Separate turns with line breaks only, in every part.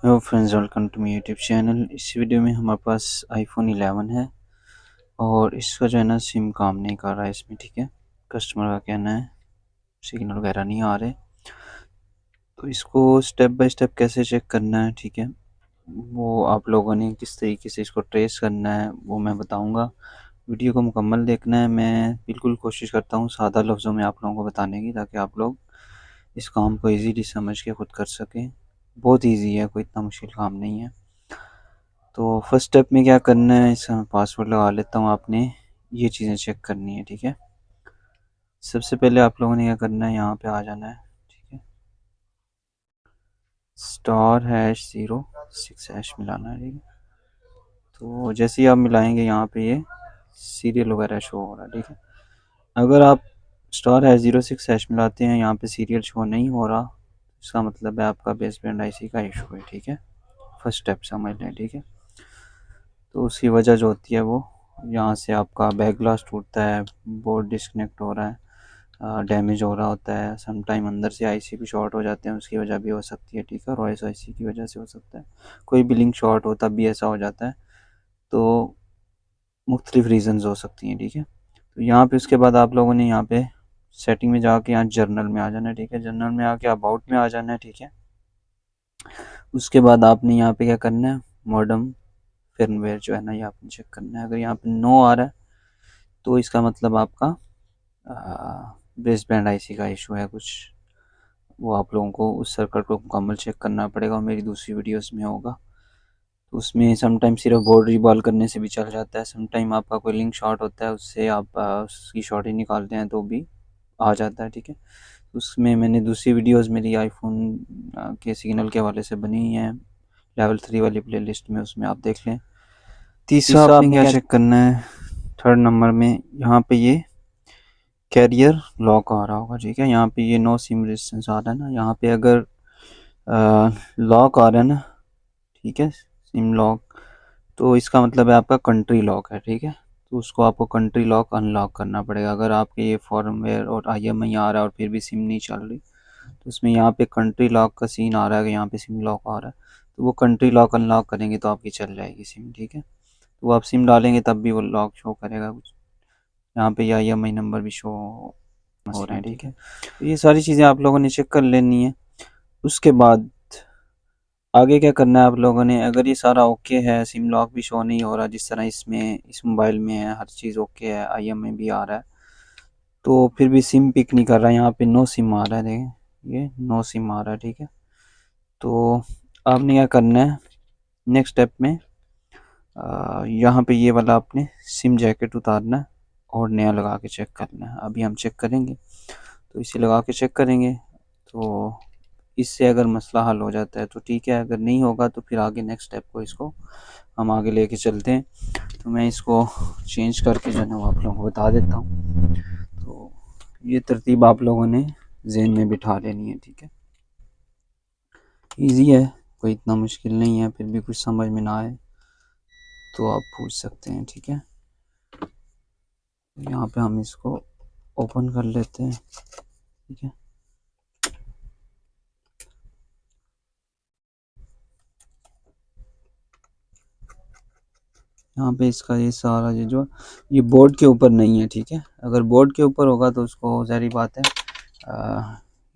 Hello friends, welcome to my YouTube channel. इस video में हमारे पास आईफोन 11 है और इसका जो है ना सिम काम नहीं कर रहा है इसमें। ठीक है, कस्टमर का कहना है सिग्नल वगैरह नहीं आ रहे। तो इसको स्टेप बाय स्टेप कैसे चेक करना है, ठीक है, वो आप लोगों ने किस तरीके से इसको ट्रेस करना है वो मैं बताऊंगा। वीडियो को मुकम्मल देखना है। मैं बिल्कुल कोशिश करता हूँ सादा लफ्ज़ों में आप लोगों को बताने की, ताकि आप लोग इस काम को ईज़िली समझ के ख़ुद कर सकें। बहुत ईजी है, कोई इतना मुश्किल काम नहीं है। तो फर्स्ट स्टेप में क्या करना है, इसका मैं पासवर्ड लगा लेता हूँ। आपने ये चीज़ें चेक करनी है, ठीक है। सबसे पहले आप लोगों ने क्या करना है, यहाँ पे आ जाना है, ठीक है। *#0 6# मिलाना है, ठीक है। तो जैसे ही आप मिलाएंगे यहाँ पे ये सीरियल वगैरह शो हो रहा है, ठीक है। अगर आप *#0 6# मिलाते हैं, यहाँ पे सीरियल शो नहीं हो रहा, इसका मतलब है आपका बेसबैंड आईसी का इशू है, ठीक है। फर्स्ट स्टेप समझ लें, ठीक है। तो उसकी वजह जो होती है वो यहाँ से आपका बैक ग्लास टूटता है, बोर्ड डिस्कनेक्ट हो रहा है, डैमेज हो रहा होता है। सम टाइम अंदर से आईसी भी शॉर्ट हो जाते हैं, उसकी वजह भी हो सकती है, ठीक है। और OS आईसी की वजह से हो सकता है, कोई भी लिंक शॉर्ट हो तब भी ऐसा हो जाता है। तो मुख्तलिफ रीज़न्स हो सकती हैं, ठीक है। तो यहाँ पे उसके बाद आप लोगों ने यहाँ पे सेटिंग में जाके यहाँ जर्नल में आ जाना है, ठीक है। जर्नल में आके अबाउट में आ जाना है, ठीक है। उसके बाद आपने यहाँ पे क्या करना है, मॉडम फिर्मवेयर जो है ना ये आपने चेक करना है। अगर यहाँ पे नो आ रहा है तो इसका मतलब आपका बेसबैंड आईसी का इशू है कुछ। वो आप लोगों को उस सर्किट को मुकम्मल चेक करना पड़ेगा, और मेरी दूसरी वीडियोस में होगा। तो उसमें समटाइम सिर्फ बोर्ड रीबॉल करने से भी चल जाता है। समटाइम आपका कोई लिंक शॉर्ट होता है, उससे आप उसकी शॉर्ट ही निकालते हैं तो भी आ जाता है, ठीक है। उसमें मैंने दूसरी वीडियोस मेरी आईफोन के सिग्नल के हवाले से बनी हुई हैं लेवल 3 वाली प्लेलिस्ट में, उसमें आप देख लें। तीसरा आपने क्या चेक करना है, थर्ड नंबर में यहाँ पे ये कैरियर लॉक आ रहा होगा, ठीक है। यहाँ पे ये नो सिम रेजिस्टेंस आ रहा है ना, यहाँ पे अगर लॉक आ रहा है ना, ठीक है, सिम लॉक, तो इसका मतलब है आपका कंट्री लॉक है, ठीक है। तो उसको आपको कंट्री लॉक अनलॉक करना पड़ेगा। अगर आपके ये फॉर्मवेयर और IMEI आ रहा है और फिर भी सिम नहीं चल रही, तो उसमें यहाँ पे कंट्री लॉक का सीन आ रहा है कि यहाँ पे सिम लॉक आ रहा है, तो वो कंट्री लॉक अनलॉक करेंगे तो आपकी चल जाएगी सिम, ठीक है। तो आप सिम डालेंगे तब भी वो लॉक शो करेगा कुछ। यहाँ पे ये IMEI नंबर भी शो हो रहे हैं, ठीक है। तो ये सारी चीज़ें आप लोगों ने चेक कर लेनी है। उसके बाद आगे क्या करना है आप लोगों ने, अगर ये सारा ओके है, सिम लॉक भी शो नहीं हो रहा जिस तरह इसमें इस मोबाइल में है, हर चीज़ ओके है, IMEI भी आ रहा है, तो फिर भी सिम पिक नहीं कर रहा है, यहाँ पे नो सिम आ रहा है, देखें ये नो सिम आ रहा है, ठीक है। तो आपने क्या करना है नेक्स्ट स्टेप में, यहाँ पे ये वाला आपने सिम जैकेट उतारना है और नया लगा के चेक करना है। अभी हम चेक करेंगे, तो इसे लगा के चेक करेंगे। तो इससे अगर मसला हल हो जाता है तो ठीक है, अगर नहीं होगा तो फिर आगे नेक्स्ट स्टेप को इसको हम आगे लेके चलते हैं। तो मैं इसको चेंज करके जो है ना वो आप लोगों को बता देता हूँ। तो ये तरतीब आप लोगों ने जहन में बिठा लेनी है, ठीक है। ईजी है, कोई इतना मुश्किल नहीं है। फिर भी कुछ समझ में ना आए तो आप पूछ सकते हैं, ठीक है। यहाँ पे हम इसको ओपन कर लेते हैं, ठीक है। यहाँ पे इसका ये सारा ये बोर्ड के ऊपर नहीं है, ठीक है। अगर बोर्ड के ऊपर होगा तो उसको ज़ाहिर बात है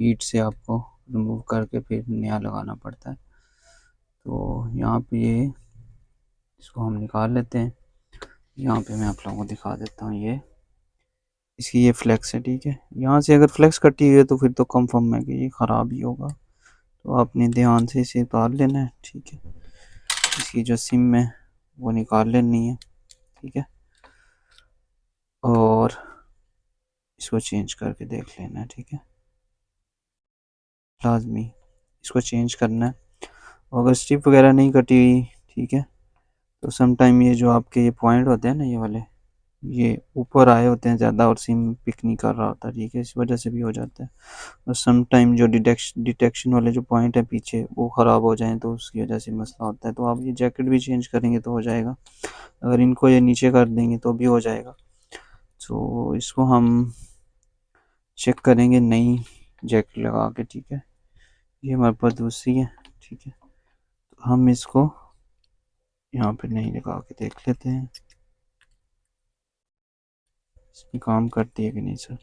हीट से आपको रिमूव करके फिर नया लगाना पड़ता है। तो यहाँ पे ये इसको हम निकाल लेते हैं। यहाँ पे मैं आप लोगों को दिखा देता हूँ, ये इसकी ये फ्लेक्स है, ठीक है। यहाँ से अगर फ्लेक्स कटी हुई है तो फिर तो कंफर्म है कि ये ख़राब ही होगा। तो आपने ध्यान से इसे उतार लेना है, ठीक है। इसकी जो सिम है वो निकाल लेनी है, ठीक है। और इसको चेंज करके देख लेना है, ठीक है। लाजमी इसको चेंज करना है। अगर स्ट्रिप वगैरह नहीं कटी हुई, ठीक है, तो समटाइम ये जो आपके ये पॉइंट होते हैं ना, ये वाले ये ऊपर आए होते हैं ज़्यादा और सिम पिक नहीं कर रहा होता, ठीक है, इस वजह से भी हो जाता है। और समटाइम जो डिटेक्शन वाले जो पॉइंट है पीछे वो ख़राब हो जाएं तो उसकी वजह से मसला होता है। तो आप ये जैकेट भी चेंज करेंगे तो हो जाएगा, अगर इनको ये नीचे कर देंगे तो भी हो जाएगा। तो इसको हम चेक करेंगे नई जैकेट लगा के, ठीक है। ये हमारे पास दूसरी है, ठीक है। हम इसको यहाँ पे नहीं लगा के देख लेते हैं इसमें काम करती है कि नहीं सर।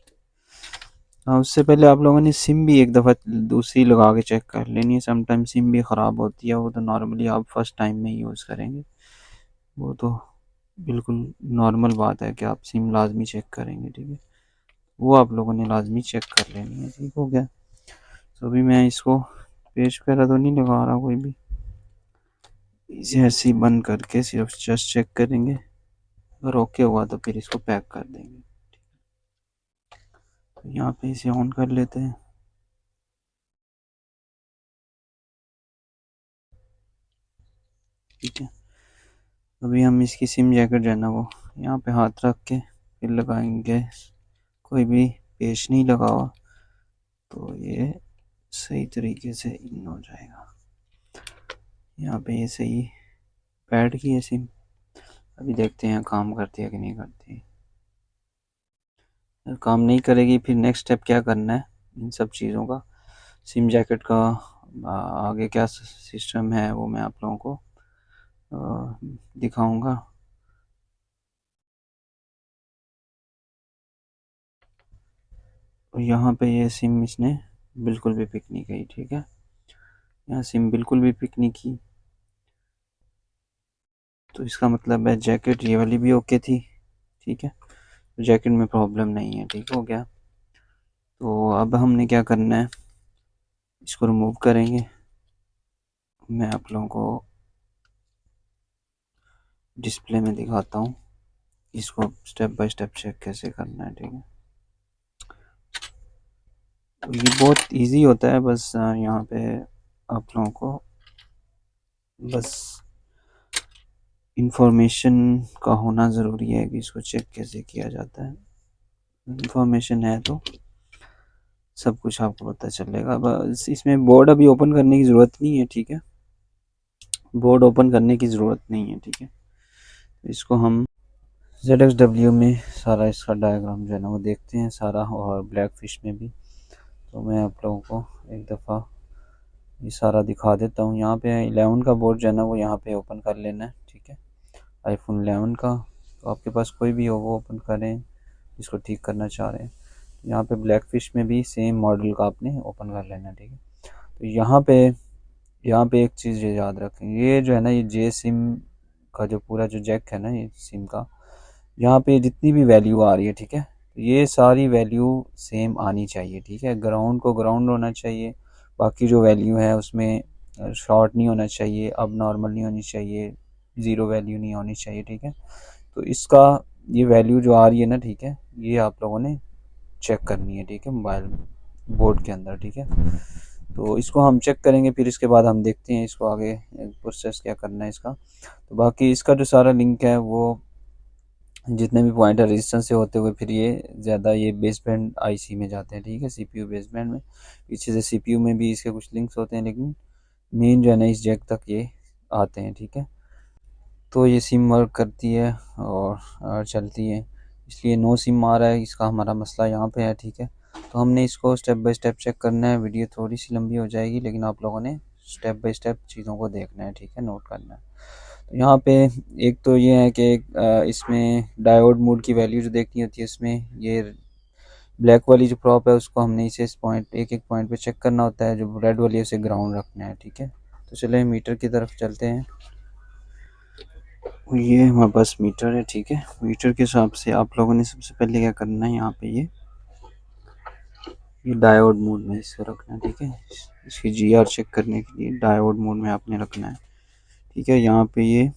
हाँ, उससे पहले आप लोगों ने सिम भी एक दफ़ा दूसरी लगा के चेक कर लेनी है। समटाइम सिम भी ख़राब होती है, वो तो नॉर्मली आप फर्स्ट टाइम में यूज़ करेंगे, वो तो बिल्कुल नॉर्मल बात है कि आप सिम लाजमी चेक करेंगे, ठीक है। वो आप लोगों ने लाजमी चेक कर लेनी है, ठीक हो गया। तो अभी मैं इसको पेज वगैरह तो नहीं लगा रहा कोई भी, इसे ऐसे ही बंद करके सिर्फ जस्ट चेक करेंगे, अगर ओके हुआ तो फिर इसको पैक कर देंगे। तो यहाँ पे इसे ऑन कर लेते हैं, ठीक है। अभी हम इसकी सिम जैकेट जो है ना वो यहाँ पे हाथ रख के फिर लगाएंगे, कोई भी पेच नहीं लगा हुआ, तो ये सही तरीके से इन हो जाएगा। यहाँ पे ये सही बैठ गई है सिम। अभी देखते हैं काम करती है कि नहीं करती। अगर काम नहीं करेगी फिर नेक्स्ट स्टेप क्या करना है इन सब चीज़ों का, सिम जैकेट का आगे क्या सिस्टम है वो मैं आप लोगों को दिखाऊंगा। और यहाँ पे ये सिम इसने बिल्कुल भी पिक नहीं की, ठीक है। यहाँ सिम बिल्कुल भी पिक नहीं की, तो इसका मतलब है जैकेट ये वाली भी ओके थी, ठीक है। तो जैकेट में प्रॉब्लम नहीं है, ठीक हो गया। तो अब हमने क्या करना है, इसको रिमूव करेंगे। मैं आप लोगों को डिस्प्ले में दिखाता हूँ इसको स्टेप बाय स्टेप चेक कैसे करना है, ठीक है। तो ये बहुत इजी होता है, बस यहाँ पे आप लोगों को बस इंफॉर्मेशन का होना ज़रूरी है कि इसको चेक कैसे किया जाता है। इंफॉर्मेशन है तो सब कुछ आपको पता चलेगा। बस इसमें बोर्ड अभी ओपन करने की ज़रूरत नहीं है, ठीक है। बोर्ड ओपन करने की ज़रूरत नहीं है, ठीक है। इसको हम ZXW में सारा इसका डायग्राम जो है ना वो देखते हैं सारा, और ब्लैक फिश में भी। तो मैं आप लोगों को एक दफ़ा ये सारा दिखा देता हूँ। यहाँ पे 11 का बोर्ड जो है ना वो यहाँ पे ओपन कर लेना है, ठीक है। iPhone 11 का, तो आपके पास कोई भी हो वो ओपन करें जिसको ठीक करना चाह रहे हैं। यहाँ पे ब्लैक फिश में भी सेम मॉडल का आपने ओपन कर लेना है, ठीक है। तो यहाँ पे एक चीज़ ये याद रखें, ये जो है ना ये जे सिम का जो पूरा जो जैक है ना ये सिम का, यहाँ पे जितनी भी वैल्यू आ रही है, ठीक है, ये सारी वैल्यू सेम आनी चाहिए, ठीक है। ग्राउंड को ग्राउंड होना चाहिए, बाकी जो वैल्यू है उसमें शॉर्ट नहीं होना चाहिए, अब नॉर्मल नहीं होनी चाहिए, ज़ीरो वैल्यू नहीं होनी चाहिए, ठीक है। तो इसका ये वैल्यू जो आ रही है ना, ठीक है, ये आप लोगों ने चेक करनी है, ठीक है, मोबाइल बोर्ड के अंदर, ठीक है। तो इसको हम चेक करेंगे, फिर इसके बाद हम देखते हैं इसको आगे प्रोसेस क्या करना है इसका। तो बाकी इसका जो सारा लिंक है वो जितने भी पॉइंट है रेजिस्टेंस से होते हुए फिर ये ज़्यादा ये बेसबैंड आईसी में जाते हैं, ठीक है, सीपीयू बेसबैंड में। पीछे से सीपीयू में भी इसके कुछ लिंक्स होते हैं, लेकिन मेन जो है ना इस जैक तक ये आते हैं, ठीक है। तो ये सिम वर्क करती है और चलती है, इसलिए नो सिम आ रहा है, इसका हमारा मसला यहाँ पे है, ठीक है। तो हमने इसको स्टेप बाय स्टेप चेक करना है। वीडियो थोड़ी सी लंबी हो जाएगी, लेकिन आप लोगों ने स्टेप बाय स्टेप चीज़ों को देखना है, ठीक है, नोट करना है। तो यहाँ पे एक तो ये है कि इसमें डायोड मोड की वैल्यू जो देखनी होती है, इसमें ये ब्लैक वाली जो प्रॉप है उसको हमने इसे इस पॉइंट एक एक पॉइंट पे चेक करना होता है, जो रेड वाली है उसे ग्राउंड रखना है, ठीक है। तो चले मीटर की तरफ चलते हैं। ये हमारे पास मीटर है, ठीक है। मीटर के हिसाब से आप लोगों ने सबसे पहले क्या करना है, यहाँ पे ये डायोड मोड में इसको रखना है, ठीक है। इसकी जीआर चेक करने के लिए डायोड मोड में आपने रखना है, ठीक है। यहाँ पे ये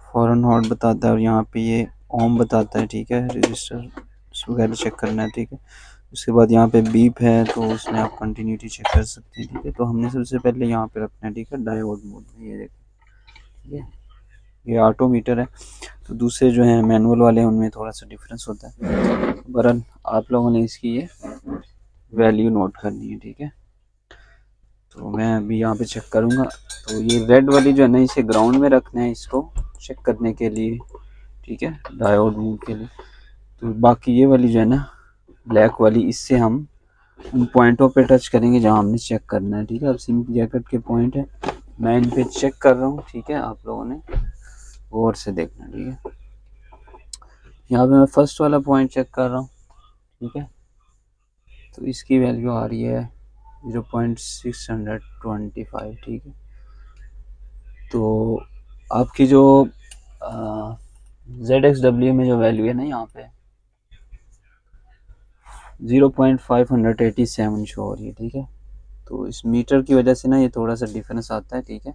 फॉरन हॉट बताता है, और यहाँ पे ये ओम बताता है, ठीक है। रजिस्टर वगैरह चेक करना है, ठीक है। उसके बाद यहाँ पे बीप है, तो उसमें आप कंटिन्यूटी चेक कर सकते हैं, ठीक है। तो हमने सबसे पहले यहाँ पे रखना है, ठीक है, डायोड मोड में, ये देखिए, ठीक है। ये ऑटो मीटर है, तो दूसरे जो हैं मैनुअल वाले हैं उनमें थोड़ा सा डिफरेंस होता है। बहरहाल आप लोगों ने इसकी ये वैल्यू नोट करनी है, ठीक है। तो मैं अभी यहाँ पे चेक करूँगा। तो ये रेड वाली जो है ना इसे ग्राउंड में रखना है इसको चेक करने के लिए, ठीक है, डायोड मोड के लिए। तो बाकी ये वाली जो है ना ब्लैक वाली, इससे हम उन पॉइंटों पे टच करेंगे जहाँ हमने चेक करना है, ठीक है। अब सिम जैकेट के पॉइंट है, मैं इन पे चेक कर रहा हूँ, ठीक है। आप लोगों ने गौर से देखना, ठीक है। यहाँ पे मैं फर्स्ट वाला पॉइंट चेक कर रहा हूँ, ठीक है। तो इसकी वैल्यू आ रही है 0.625, ठीक है। तो आपकी जो ZXW में जो वैल्यू है ना, यहाँ पे 0.587 शो हो रही है, ठीक है। तो इस मीटर की वजह से ना ये थोड़ा सा डिफरेंस आता है, ठीक है।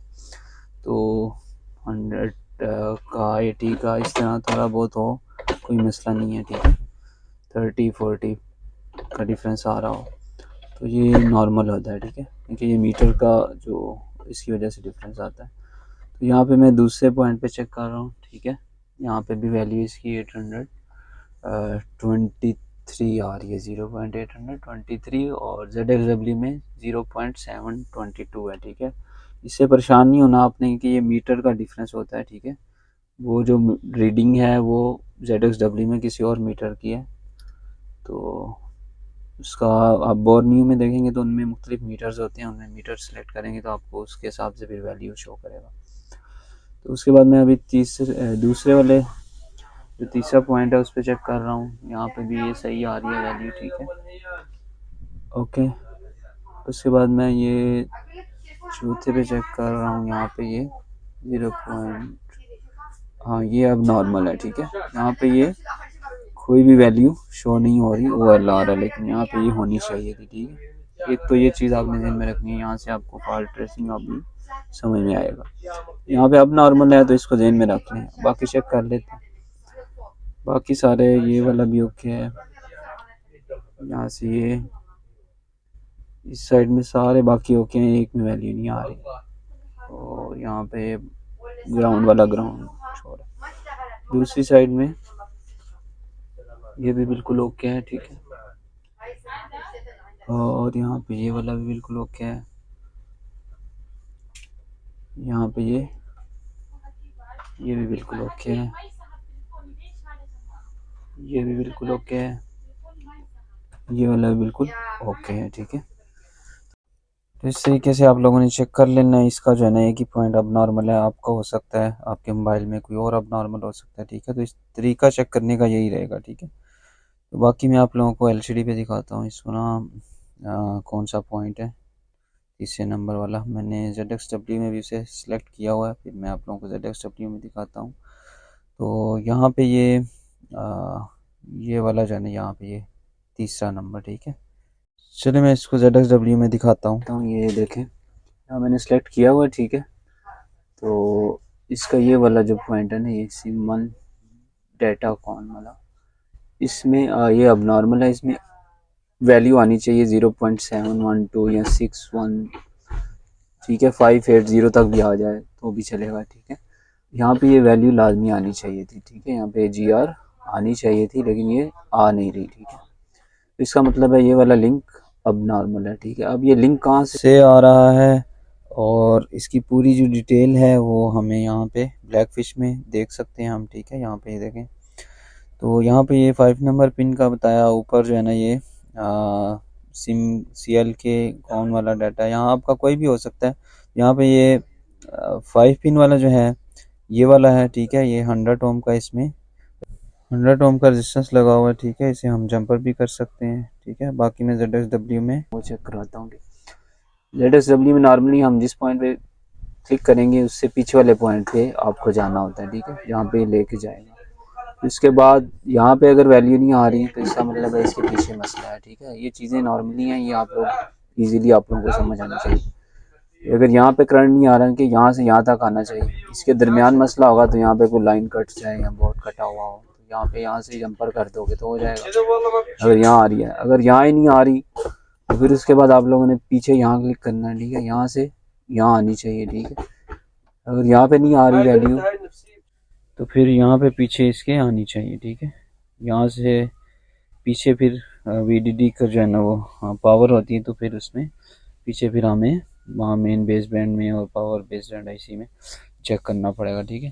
तो 100 का 80 का इस तरह थोड़ा बहुत हो, कोई मसला नहीं है, ठीक है। 30-40 का डिफरेंस आ रहा हो तो ये नॉर्मल होता है, ठीक है, क्योंकि ये मीटर का जो इसकी वजह से डिफरेंस आता है। तो यहाँ पे मैं दूसरे पॉइंट पे चेक कर रहा हूँ, ठीक है। यहाँ पे भी वैल्यू इसकी 823 आ रही है, 0.823, और ZXW में 0.722 है, ठीक है। इससे परेशान नहीं होना आपने, क्योंकि ये मीटर का डिफरेंस होता है, ठीक है। वो जो रीडिंग है वो ZXW में किसी और मीटर की है, तो उसका आप बोर्नियो में देखेंगे तो उनमें मुख्तलिफ मीटर्स होते हैं, उनमें मीटर सेलेक्ट करेंगे तो आपको उसके हिसाब से फिर वैल्यू शो करेगा। तो उसके बाद मैं अभी दूसरे वाले जो तीसरा पॉइंट है उस पर चेक कर रहा हूँ। यहाँ पे भी ये सही आ रही है वैल्यू, ठीक है, ओके। उसके बाद मैं ये चौथे पे चेक कर रहा हूँ, यहाँ पे ये 0 पॉइंट, हाँ ये अब नॉर्मल है, ठीक है। यहाँ पे ये कोई भी वैल्यू शो नहीं हो रही, ओवर आ रहा है, लेकिन यहाँ पे ये होनी चाहिए थी, ठीक है। एक तो ये चीज़ आपने ध्यान में रखनी है, यहाँ से आपको फॉल्ट ट्रेसिंग अभी समझ में आएगा। यहाँ पे अब नॉर्मल है तो इसको ध्यान में रख लें, बाकी चेक कर लेते हैं। बाकी सारे ये वाला भी ओके है, यहाँ से ये इस साइड में सारे बाकी ओके हैं, एक में वैल्यू नहीं आ रही। और यहाँ पे ग्राउंड वाला ग्राउंड छोड़, दूसरी साइड में ये भी बिल्कुल ओके है, ठीक है। और यहाँ पे ये वाला भी बिल्कुल ओके है, यहाँ पे ये भी बिल्कुल ओके है, ये भी बिल्कुल ओके है, ये वाला भी बिल्कुल ओके है, ठीक है। तो इस तरीके से आप लोगों ने चेक कर लेना है। इसका जो है ना एक ही पॉइंट अब नॉर्मल है, आपका हो सकता है आपके मोबाइल में कोई और अब नॉर्मल हो सकता है, ठीक है। तो इस तरीका चेक करने का यही रहेगा, ठीक है। तो बाकी मैं आप लोगों को LCD पे दिखाता हूँ इसको ना, कौन सा पॉइंट है तीसरे नंबर वाला। मैंने ZXW में भी उसे सिलेक्ट किया हुआ है, फिर मैं आप लोगों को ZXW में दिखाता हूँ। तो यहाँ पे ये वाला जो है ना, यहाँ पे ये तीसरा नंबर, ठीक है। चलिए मैं इसको ZXW में दिखाता हूँ। तो ये देखें, यहाँ मैंने सेलेक्ट किया हुआ है, ठीक है। तो इसका ये वाला जो पॉइंट है ना, ये सिम1 डाटा कॉन वाला, इसमें ये अब नॉर्मल है, इसमें वैल्यू आनी चाहिए 0.712 या 61, ठीक है। 580 तक भी आ जाए तो भी चलेगा, ठीक है। यहाँ पे ये वैल्यू लाजमी आनी चाहिए थी, ठीक है। यहाँ पे GR आनी चाहिए थी, लेकिन ये आ नहीं रही, ठीक है। तो इसका मतलब है ये वाला लिंक अब नॉर्मल है, ठीक है। अब ये लिंक कहाँ से आ रहा है और इसकी पूरी जो डिटेल है वो हमें यहाँ पे ब्लैकफिश में देख सकते हैं हम, ठीक है। यहाँ पे ये देखें, तो यहाँ पे ये 5 नंबर पिन का बताया, ऊपर जो है ना ये सिम CL के कौन वाला डाटा, यहाँ आपका कोई भी हो सकता है। यहाँ पे ये 5 पिन वाला जो है ये वाला है, ठीक है। ये 100 ओम का, इसमें 100 ओम का रेजिस्टेंस लगा हुआ है, ठीक है। इसे हम जंपर भी कर सकते हैं, ठीक है। बाकी मैं ZXW में वो चेक कराता हूँ। ZXW में नॉर्मली हम जिस पॉइंट पे क्लिक करेंगे उससे पीछे वाले पॉइंट पे आपको जाना होता है, ठीक है, जहाँ पे लेके जाएगा। इसके बाद यहाँ पे अगर वैल्यू नहीं आ रही तो इसका मतलब है इसके पीछे मसला है, ठीक है। ये चीज़ें नॉर्मली हैं, ये आप लोग इजीली आप लोगों को समझ आना चाहिए। अगर यहाँ पे करंट नहीं आ रहा है कि यहाँ से यहाँ तक आना चाहिए, इसके दरमियान मसला होगा तो यहाँ पे कोई लाइन कट जाए या बोर्ड कटा हुआ हो तो यहाँ पे यहाँ से जंपर कर दोगे तो हो जाएगा। अगर यहाँ आ रही है, अगर यहाँ ही नहीं आ रही तो फिर उसके बाद आप लोगों ने पीछे यहाँ क्लिक करना है, ठीक है। यहाँ से यहाँ आनी चाहिए, ठीक है। अगर यहाँ पे नहीं आ रही वैल्यू तो फिर यहाँ पे पीछे इसके आनी चाहिए, ठीक है। यहाँ से पीछे फिर VDD का जो है ना वो पावर होती है, तो फिर उसमें पीछे फिर हमें वहाँ मेन बेस बैंड में और पावर बेस बैंड IC में चेक करना पड़ेगा, ठीक है।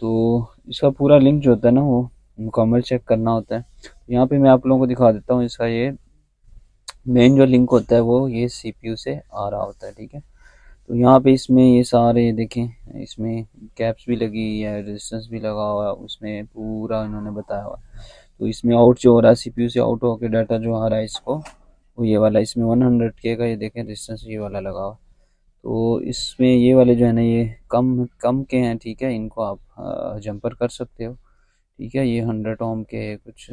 तो इसका पूरा लिंक जो होता है ना वो मुकम्मल चेक करना होता है। यहाँ पे मैं आप लोगों को दिखा देता हूँ, इसका ये मेन जो लिंक होता है वो ये CPU से आ रहा होता है, ठीक है। तो यहाँ पे इसमें ये सारे देखें, इसमें कैप्स भी लगी है, रेजिस्टेंस भी लगा हुआ है, उसमें पूरा इन्होंने बताया हुआ है। तो इसमें आउट जो हो रहा है सीपीयू से आउट होकर डाटा जो आ रहा है इसको, वो ये वाला इसमें 100K का, ये देखें रेजिस्टेंस ये वाला लगा हुआ। तो इसमें ये वाले जो है ना ये कम कम के हैं, ठीक है, इनको आप जंपर कर सकते हो, ठीक है। ये 100 ओम के कुछ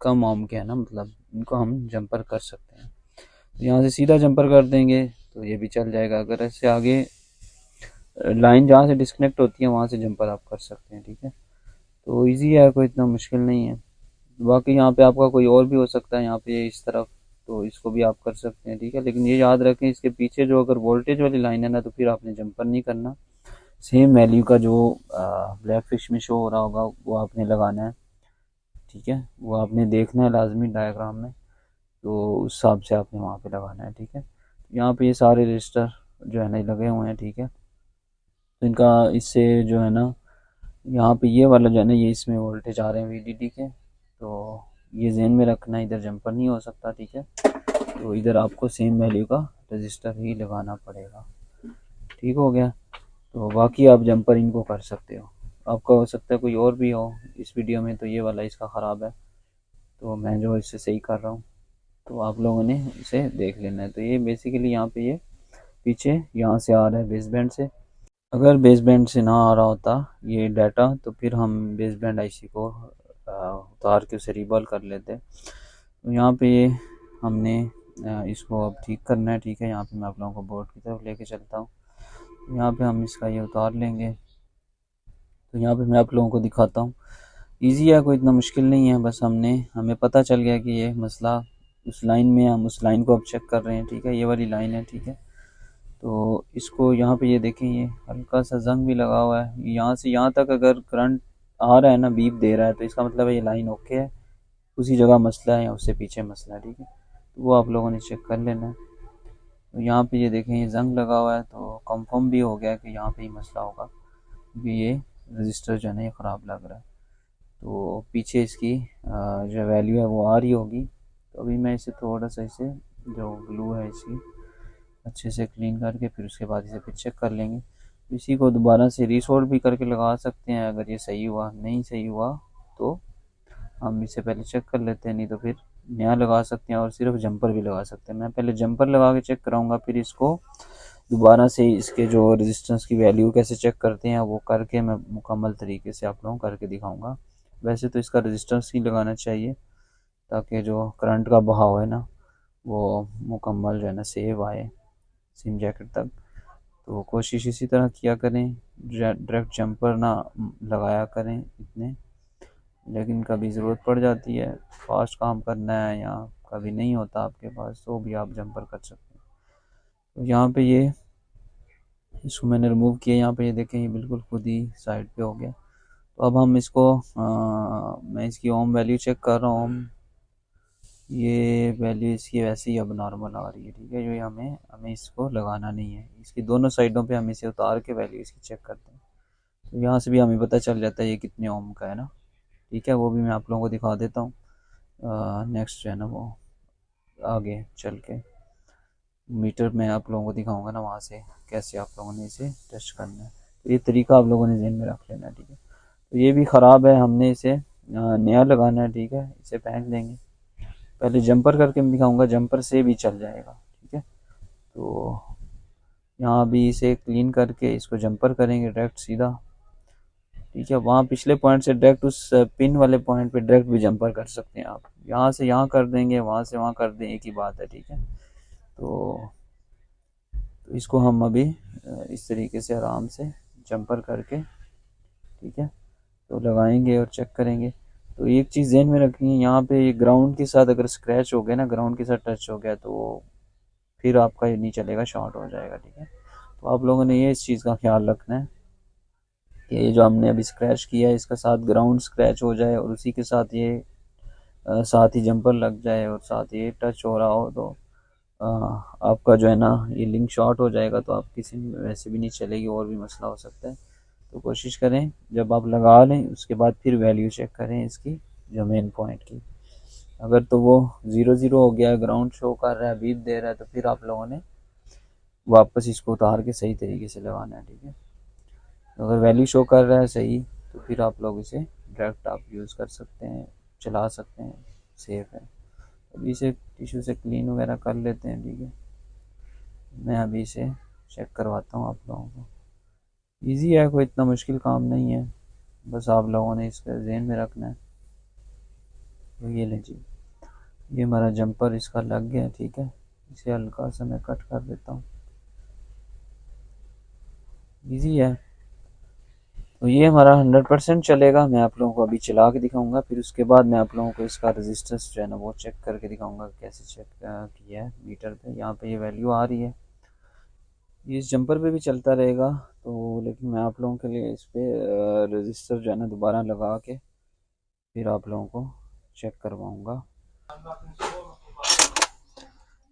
कम ओम के हैं ना, मतलब इनको हम जंपर कर सकते हैं। तो यहाँ से सीधा जंपर कर देंगे तो ये भी चल जाएगा। अगर ऐसे आगे लाइन जहाँ से डिस्कनेक्ट होती है वहाँ से जंपर आप कर सकते हैं, ठीक है। तो इजी है, कोई इतना मुश्किल नहीं है। बाकी यहाँ पे आपका कोई और भी हो सकता है, यहाँ पे इस तरफ, तो इसको भी आप कर सकते हैं, ठीक है। लेकिन ये याद रखें इसके पीछे जो अगर वोल्टेज वाली लाइन है ना, तो फिर आपने जंपर नहीं करना। सेम वैल्यू का जो ब्लैक फिश में शो हो रहा होगा वो आपने लगाना है, ठीक है। वो आपने देखना है लाजमी डायग्राम में, तो उस हिसाब से आपने वहाँ पे लगाना है, ठीक है। यहाँ पे ये सारे रजिस्टर जो है ना लगे हुए हैं, ठीक है। तो इनका इससे जो है ना यहाँ पे ये वाला जो है ना ये इसमें वोल्टेज आ रहे हैं वीडीडी के, तो ये जहन में रखना, इधर जंपर नहीं हो सकता, ठीक है। तो इधर आपको सेम वैल्यू का रजिस्टर ही लगाना पड़ेगा, ठीक हो गया। तो बाकी आप जंपर इनको कर सकते हो। आपका हो सकता है कोई और भी हो इस वीडियो में, तो ये वाला इसका ख़राब है, तो मैं जो इससे सही कर रहा हूँ, तो आप लोगों ने इसे देख लेना है। तो ये बेसिकली यहाँ पे ये पीछे यहाँ से आ रहा है बेस बैंड से। अगर बेस बैंड से ना आ रहा होता ये डाटा, तो फिर हम बेस बैंड आईसी को उतार के उसे रीबॉल कर लेते। तो यहाँ पे ये हमने इसको अब ठीक करना है, ठीक है। यहाँ पे मैं आप लोगों को बोर्ड की तरफ लेके चलता हूँ। यहाँ पे हम इसका ये उतार लेंगे। तो यहाँ पे मैं आप लोगों को दिखाता हूँ। ईजी है, कोई इतना मुश्किल नहीं है। बस हमें पता चल गया कि ये मसला उस लाइन में, हम उस लाइन को अब चेक कर रहे हैं, ठीक है। ये वाली लाइन है, ठीक है। तो इसको यहाँ पे ये देखें, ये हल्का सा जंग भी लगा हुआ है। यहाँ से यहाँ तक अगर करंट आ रहा है ना, बीप दे रहा है, तो इसका मतलब है ये लाइन ओके है, उसी जगह मसला है या उससे पीछे मसला है, ठीक है। तो वो आप लोगों ने चेक कर लेना है। तो यहाँ पे ये देखें ये जंग लगा हुआ है, तो कंफर्म भी हो गया कि यहाँ पे ही मसला होगा, क्योंकि ये रजिस्टर जो है ना ये ख़राब लग रहा है। तो पीछे इसकी जो वैल्यू है वो आ रही होगी। तो अभी मैं इसे थोड़ा सा इसे जो ग्लू है इसकी अच्छे से क्लीन करके फिर उसके बाद इसे फिर चेक कर लेंगे। इसी को दोबारा से रीसोल्ड भी करके लगा सकते हैं। अगर ये सही हुआ, नहीं सही हुआ तो हम इसे पहले चेक कर लेते हैं, नहीं तो फिर नया लगा सकते हैं और सिर्फ जंपर भी लगा सकते हैं। मैं पहले जंपर लगा के चेक कराऊंगा, फिर इसको दोबारा से इसके जो रेजिस्टेंस की वैल्यू कैसे चेक करते हैं वो करके मैं मुकम्मल तरीके से आप लोगों को करके दिखाऊंगा। वैसे तो इसका रेजिस्टेंस ही लगाना चाहिए, ताकि जो करंट का बहाव है ना वो मुकम्मल जो है ना सेव आए सिम जैकेट तक। तो कोशिश इसी तरह किया करें, डायरेक्ट जंपर ना लगाया करें इतने। लेकिन कभी ज़रूरत पड़ जाती है, फास्ट काम करना है या कभी नहीं होता आपके पास, तो भी आप जंपर कर सकते हैं। तो यहाँ पे ये इसको मैंने रिमूव किया। यहाँ पे ये देखें ये बिल्कुल खुद ही साइड पे हो गया। तो अब हम इसको मैं इसकी ओम वैल्यू चेक कर रहा हूँ। ये वैल्यू इसकी वैसे ही अब नॉर्मल आ रही है, ठीक है। जो हमें इसको लगाना नहीं है, इसकी दोनों साइडों पे हम इसे उतार के वैल्यू इसकी चेक करते हैं। तो यहाँ से भी हमें पता चल जाता है ये कितने ओम का है ना, ठीक है। वो भी मैं आप लोगों को दिखा देता हूँ नेक्स्ट जो है ना वो आगे चल के मीटर में आप लोगों को दिखाऊंगा ना, वहाँ से कैसे आप लोगों ने इसे टेस्ट करना है। तो ये तरीका आप लोगों ने ध्यान में रख लेना है, ठीक है। तो ये भी ख़राब है, हमने इसे नया लगाना है, ठीक है। इसे फेंक देंगे। पहले जंपर करके मैं दिखाऊंगा, जंपर से भी चल जाएगा, ठीक है। तो यहाँ भी इसे क्लीन करके इसको जंपर करेंगे डायरेक्ट सीधा, ठीक है। वहाँ पिछले पॉइंट से डायरेक्ट उस पिन वाले पॉइंट पे डायरेक्ट भी जंपर कर सकते हैं आप। यहाँ से यहाँ कर देंगे, वहाँ से वहाँ कर दें, एक ही बात है, ठीक है। तो इसको हम अभी इस तरीके से आराम से जंपर करके, ठीक है, तो लगाएंगे और चेक करेंगे। तो एक चीज़ ध्यान में रखनी है, यहाँ पे ग्राउंड के साथ अगर स्क्रैच हो गया ना, ग्राउंड के साथ टच हो गया, तो फिर आपका ये नहीं चलेगा, शॉर्ट हो जाएगा, ठीक है। तो आप लोगों ने ये इस चीज़ का ख्याल रखना है कि ये जो हमने अभी स्क्रैच किया है इसका साथ ग्राउंड स्क्रैच हो जाए और उसी के साथ ये साथ ही जंपर लग जाए और साथ ये टच हो रहा हो, तो आपका जो है ना ये लिंक शॉर्ट हो जाएगा। तो आप किसी में वैसे भी नहीं चलेगी, और भी मसला हो सकता है। तो कोशिश करें जब आप लगा लें उसके बाद फिर वैल्यू चेक करें इसकी, जो मेन पॉइंट की। अगर तो वो 0 0 हो गया, ग्राउंड शो कर रहा है, बीप दे रहा है, तो फिर आप लोगों ने वापस इसको उतार के सही तरीके से लगाना है, ठीक है। अगर वैल्यू शो कर रहा है सही तो फिर आप लोग इसे डायरेक्ट आप यूज़ कर सकते हैं, चला सकते हैं, सेफ है। अभी इसे टिश्यू से क्लीन वगैरह कर लेते हैं, ठीक है। मैं अभी इसे चेक करवाता हूँ आप लोगों को। ईजी है, कोई इतना मुश्किल काम नहीं है, बस आप लोगों ने इसका ज़हन में रखना है। तो ये लें जी, ये हमारा जंपर इसका लग गया, ठीक है। इसे हल्का सा मैं कट कर देता हूँ। ईजी है। तो ये हमारा 100% चलेगा। मैं आप लोगों को अभी चला के दिखाऊंगा, फिर उसके बाद मैं आप लोगों को इसका रेजिस्टेंस जो है ना वो चेक करके दिखाऊंगा कैसे चेक किया है मीटर पे। यहाँ पे ये वैल्यू आ रही है, ये इस जंपर पे भी चलता रहेगा। तो लेकिन मैं आप लोगों के लिए इस पर रजिस्टर जो है ना दोबारा लगा के फिर आप लोगों को चेक करवाऊँगा।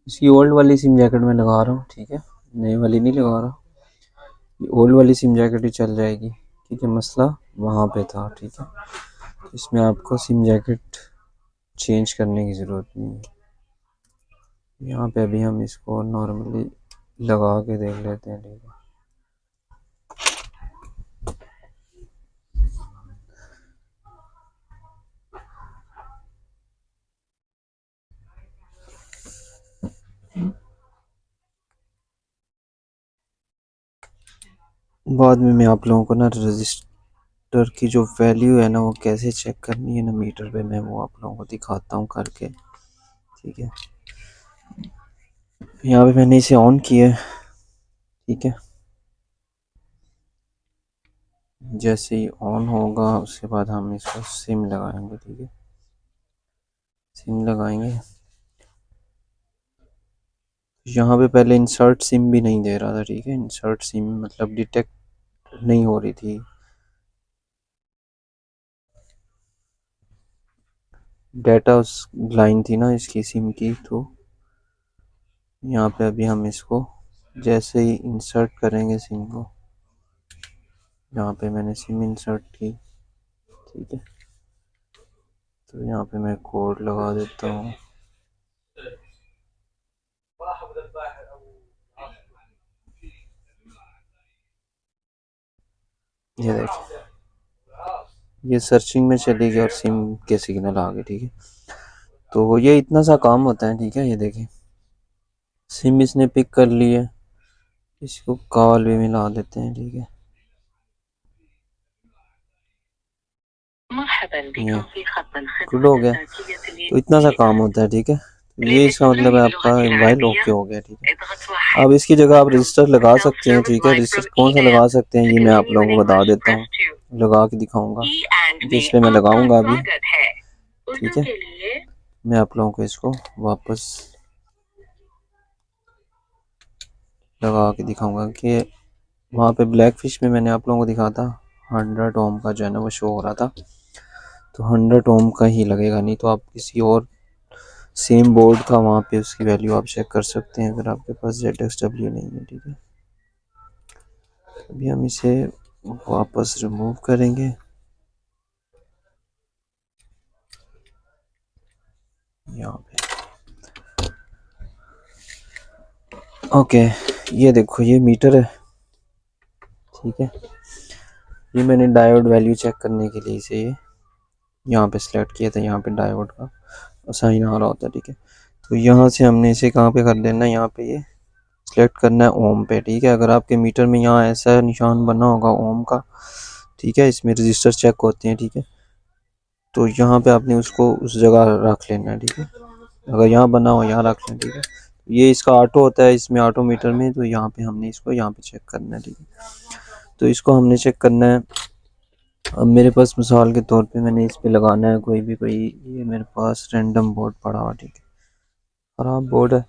इसकी ओल्ड वाली सिम जैकेट में लगा रहा हूँ, ठीक है, नई वाली नहीं लगा रहा। ओल्ड वाली सिम जैकेट ही चल जाएगी, ठीक है। मसला वहाँ पे था, ठीक है। इसमें आपको सिम जैकेट चेंज करने की ज़रूरत नहीं है। यहाँ पे अभी हम इसको नॉर्मली लगा के देख लेते हैं, ठीक है। बाद में मैं आप लोगों को ना रजिस्टर की जो वैल्यू है ना वो कैसे चेक करनी है ना मीटर पे, मैं वो आप लोगों को दिखाता हूँ करके, ठीक है। यहाँ पे मैंने इसे ऑन किया है, ठीक है। जैसे ही ऑन होगा उसके बाद हम इसको सिम लगाएंगे, ठीक है। सिम लगाएंगे, यहाँ पे पहले इंसर्ट सिम भी नहीं दे रहा था, ठीक है। इंसर्ट सिम मतलब डिटेक्ट नहीं हो रही थी, डाटा उस लाइन थी ना इसकी सिम की। तो यहाँ पे अभी हम इसको जैसे ही इंसर्ट करेंगे सिम को, यहाँ पे मैंने सिम इंसर्ट की, ठीक है। तो यहाँ पे मैं कोड लगा देता हूँ, ये देखिए ये सर्चिंग में चली गई और सिम के सिग्नल आ गए, ठीक है। तो ये इतना सा काम होता है, ठीक है। ये देखिए सिम इसने पिक कर ली है, इसको कॉल भी मिला देते हैं, ठीक है। गुड हो गया। तो इतना सा काम होता है, ठीक है। तो ये इसका मतलब है आपका मोबाइल ओके हो गया, ठीक है। अब इसकी जगह आप रजिस्टर लगा सकते हैं, ठीक है। रजिस्टर कौन सा लगा सकते हैं ये मैं आप लोगों को बता देता हूँ, लगा के दिखाऊंगा। जिस पे मैं लगाऊंगा अभी, ठीक है। मैं आप लोगों को इसको वापस लगा के दिखाऊंगा कि वहाँ पे ब्लैक फिश में मैंने आप लोगों को दिखा था 100 ओम का जो है ना वो शो हो रहा था। तो 100 ओम का ही लगेगा, नहीं तो आप किसी और सेम बोर्ड का वहाँ पे उसकी वैल्यू आप चेक कर सकते हैं अगर आपके पास ZXW नहीं है, ठीक है। अभी हम इसे वापस रिमूव करेंगे, यहाँ पे ओके। ये देखो ये मीटर है, ठीक है। ये मैंने डायोड वैल्यू चेक करने के लिए इसे ये यहाँ पे सिलेक्ट किया था, यहाँ पे डायोड का साइन आ रहा होता है, ठीक है। तो यहाँ से हमने इसे कहाँ पे कर देना है, यहाँ पे ये सिलेक्ट करना है ओम पे, ठीक है। अगर आपके मीटर में यहाँ ऐसा निशान बना होगा ओम का, ठीक है, इसमें रजिस्टर चेक होते हैं, ठीक है। तो यहाँ पे आपने उसको उस जगह रख लेना है, ठीक है। अगर यहाँ बना हो यहाँ रख लेना, ठीक है। ये इसका ऑटो होता है इसमें, ऑटो मीटर में। तो यहाँ पे हमने इसको यहाँ पे चेक करना है, ठीक है। तो इसको हमने चेक करना है। अब मेरे पास मिसाल के तौर पे मैंने इस पे लगाना है कोई ये मेरे पास रैंडम बोर्ड पड़ा हुआ, ठीक है, ख़राब बोर्ड है।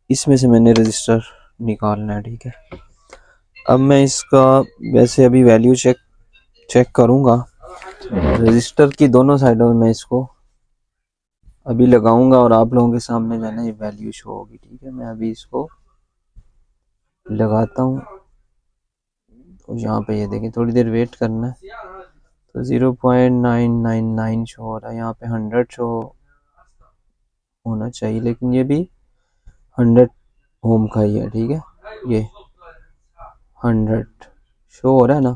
इसमें से मैंने रजिस्टर निकालना है, ठीक है। अब मैं इसका वैसे अभी वैल्यू चेक करूँगा रजिस्टर की दोनों साइडों में। मैं इसको अभी लगाऊंगा और आप लोगों के सामने जो है ना ये वैल्यू शो होगी, ठीक है। मैं अभी इसको लगाता हूँ, तो यहाँ पे ये देखें थोड़ी देर वेट करना है। तो 0.999 शो हो रहा है, यहाँ पे 100 शो होना चाहिए, लेकिन ये भी 100 ओम का ही है, ठीक है। ये 100 शो हो रहा है ना,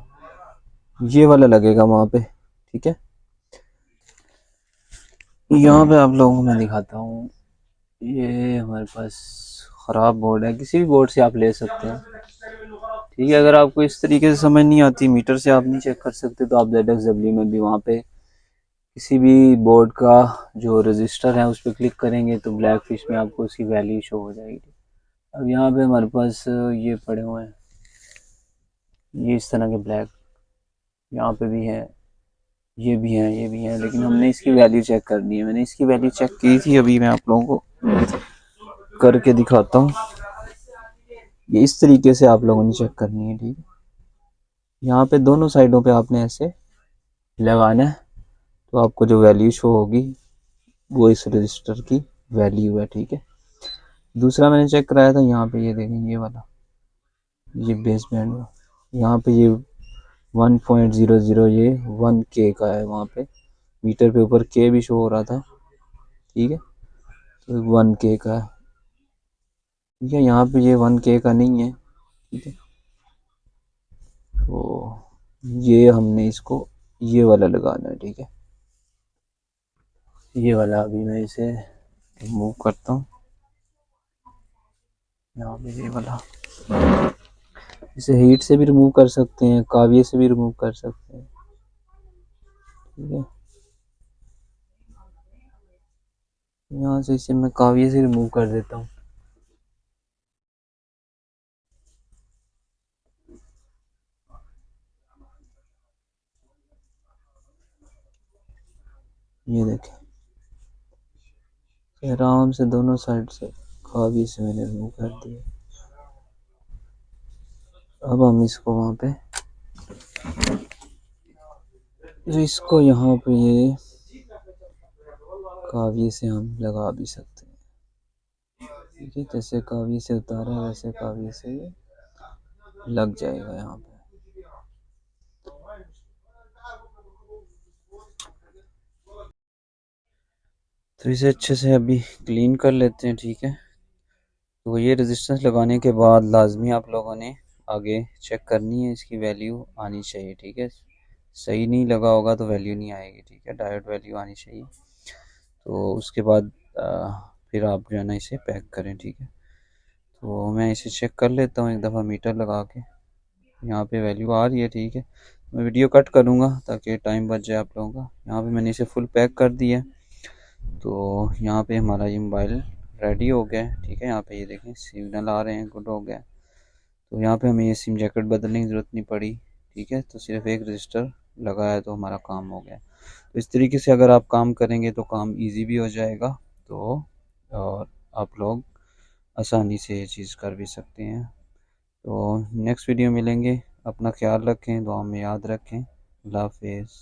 ये वाला लगेगा वहाँ पे, ठीक है। यहाँ पे आप लोगों को मैं दिखाता हूँ, ये हमारे पास ख़राब बोर्ड है, किसी भी बोर्ड से आप ले सकते हैं, ठीक है। अगर आपको इस तरीके से समझ नहीं आती, मीटर से आप नहीं चेक कर सकते, तो आप ZXW में भी वहाँ पे किसी भी बोर्ड का जो रजिस्टर है उस पर क्लिक करेंगे तो ब्लैक फिश में आपको उसकी वैल्यू शो हो जाएगी। अब यहाँ पे हमारे पास ये पड़े हुए हैं, ये इस तरह के ब्लैक, यहाँ पे भी है, ये भी है, ये भी है, लेकिन हमने इसकी वैल्यू चेक करनी है। मैंने इसकी वैल्यू चेक की थी, अभी मैं आप लोगों को करके दिखाता हूँ। ये इस तरीके से आप लोगों ने चेक करनी है, ठीक है। यहाँ पे दोनों साइडों पे आपने ऐसे लगाना है, तो आपको जो वैल्यू शो होगी वो इस रजिस्टर की वैल्यू है, ठीक है। दूसरा मैंने चेक कराया था, यहाँ पे ये देखें, ये वाला, ये बेस बैंड, यहाँ पे ये 1.00, ये 1K का है, वहाँ पे मीटर पे ऊपर K भी शो हो रहा था, ठीक है, तो 1K का है, ठीक है। यहाँ पे ये 1K का नहीं है, ठीक है। तो ये हमने इसको ये वाला लगाना है, ठीक है। ये वाला अभी मैं इसे रिमूव करता हूँ, यहाँ पे ये वाला, इसे हीट से भी रिमूव कर सकते हैं, काविये से भी रिमूव कर सकते हैं, ठीक है। यहाँ से इसे मैं काविये से रिमूव कर देता हूँ। ये देखें, आराम से दोनों साइड से काविये से मैंने रिमूव कर दिया। अब हम इसको वहाँ पे, इसको यहाँ पे ये काविये से हम लगा भी सकते हैं, ठीक है। जैसे काविये से उतारा है वैसे काविये से ये लग जाएगा यहाँ पे। तो इसे अच्छे से अभी क्लीन कर लेते हैं, ठीक है। तो ये रेजिस्टेंस लगाने के बाद लाजमी आप लोगों ने आगे चेक करनी है, इसकी वैल्यू आनी चाहिए, ठीक है। सही नहीं लगा होगा तो वैल्यू नहीं आएगी, ठीक है, डायोड वैल्यू आनी चाहिए। तो उसके बाद फिर आप जो है ना इसे पैक करें, ठीक है। तो मैं इसे चेक कर लेता हूँ एक दफ़ा मीटर लगा के, यहाँ पे वैल्यू आ रही है, ठीक है। मैं वीडियो कट करूँगा ताकि टाइम बच जाए आप लोगों का। यहाँ पे मैंने इसे फुल पैक कर दिया, तो यहाँ पे हमारा ये मोबाइल रेडी हो गया है, ठीक है। यहाँ पे ये देखें सिग्नल आ रहे हैं, गुड हो गया। तो यहाँ पे हमें ये सिम जैकेट बदलने की ज़रूरत नहीं पड़ी, ठीक है। तो सिर्फ एक रजिस्टर लगाया तो हमारा काम हो गया। तो इस तरीके से अगर आप काम करेंगे तो काम इजी भी हो जाएगा, तो और आप लोग आसानी से ये चीज़ कर भी सकते हैं। तो नेक्स्ट वीडियो मिलेंगे, अपना ख्याल रखें, दुआ में याद रखें। अल्लाह हाफिज़।